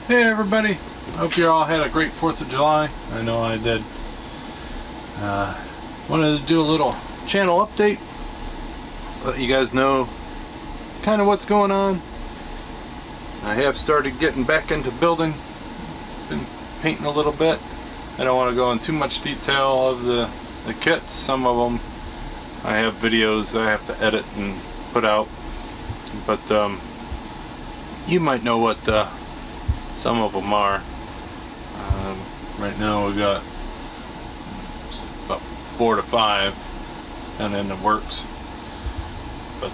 Hey everybody, hope you all had a great 4th of July. I know I did. Wanted to do a little channel update, let you guys know kind of what's going on. I have started getting back into building, been painting a little bit. I don't want to go in too much detail of the kits. Some of them I have videos that I have to edit and put out, but you might know what some of them are. Right now we got about 4 to 5 and in the works, but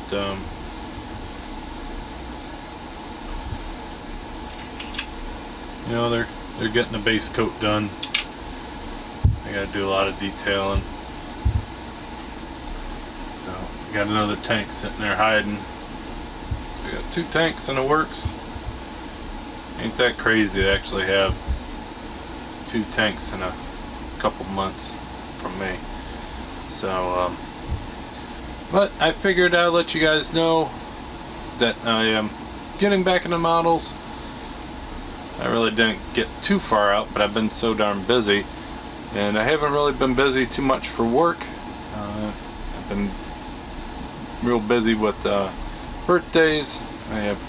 you know, they're getting the base coat done. I gotta do a lot of detailing. So we got another tank sitting there hiding. So we got 2 tanks in the works. Ain't that crazy to actually have 2 tanks in a couple months from me. So but I figured I'd let you guys know that I am getting back into models. I really didn't get too far out, but I've been so darn busy, and I haven't really been busy too much for work. I've been real busy with birthdays. I have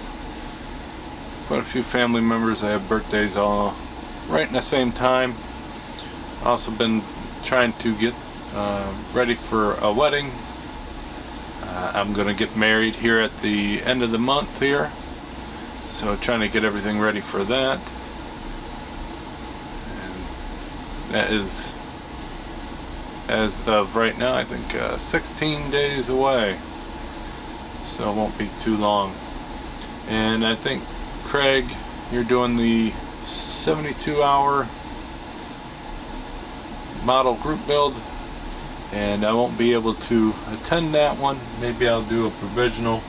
quite a few family members that have birthdays all right in the same time. Also been trying to get ready for a wedding. I'm gonna get married here at the end of the month here, so trying to get everything ready for that. And that is, as of right now, I think 16 days away, so it won't be too long. And I think Craig, you're doing the 72-hour model group build, and I won't be able to attend that one. Maybe I'll do a provisional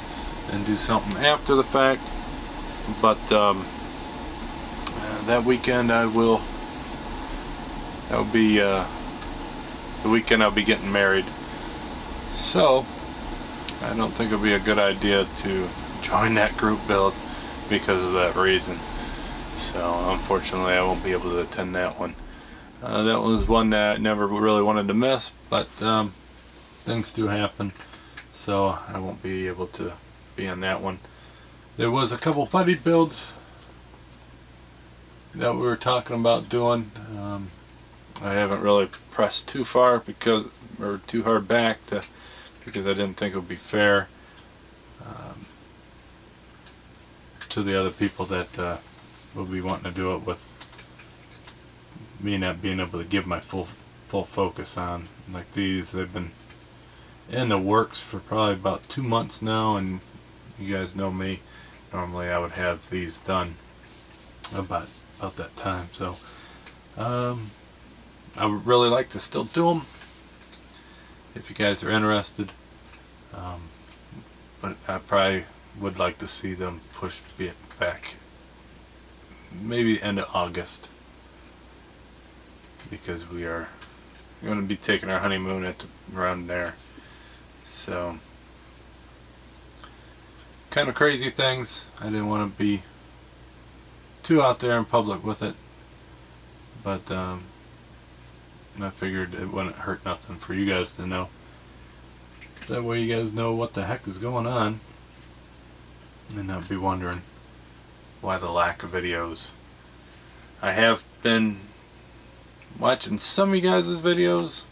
and do something after the fact, but that weekend I will, that will be the weekend I'll be getting married, so I don't think it'll be a good idea to join that group build because of that reason. So unfortunately I won't be able to attend that one. That was one that I never really wanted to miss, but things do happen, so I won't be able to be on that one. There was a couple putty builds that we were talking about doing. I haven't really pressed too far because, or too hard back because I didn't think it would be fair to the other people that will be wanting to do it, with me not being able to give my full focus on. Like these, they've been in the works for probably about 2 months now, and you guys know me, normally I would have these done about that time. So I would really like to still do them if you guys are interested, but I probably would like to see them pushed back maybe end of August, because we are going to be taking our honeymoon around there. So kind of crazy things. I didn't want to be too out there in public with it, but I figured it wouldn't hurt nothing for you guys to know. That way you guys know what the heck is going on, and not be wondering why the lack of videos. I have been watching some of you guys' videos,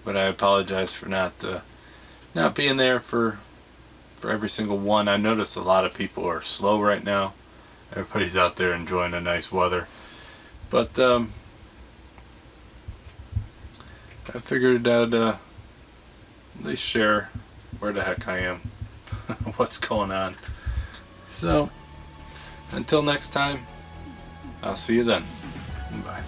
but I apologize for not being there for every single one. I notice a lot of people are slow right now. Everybody's out there enjoying the nice weather, but I figured I'd at least share where the heck I am, what's going on. So until next time, I'll see you then. Bye.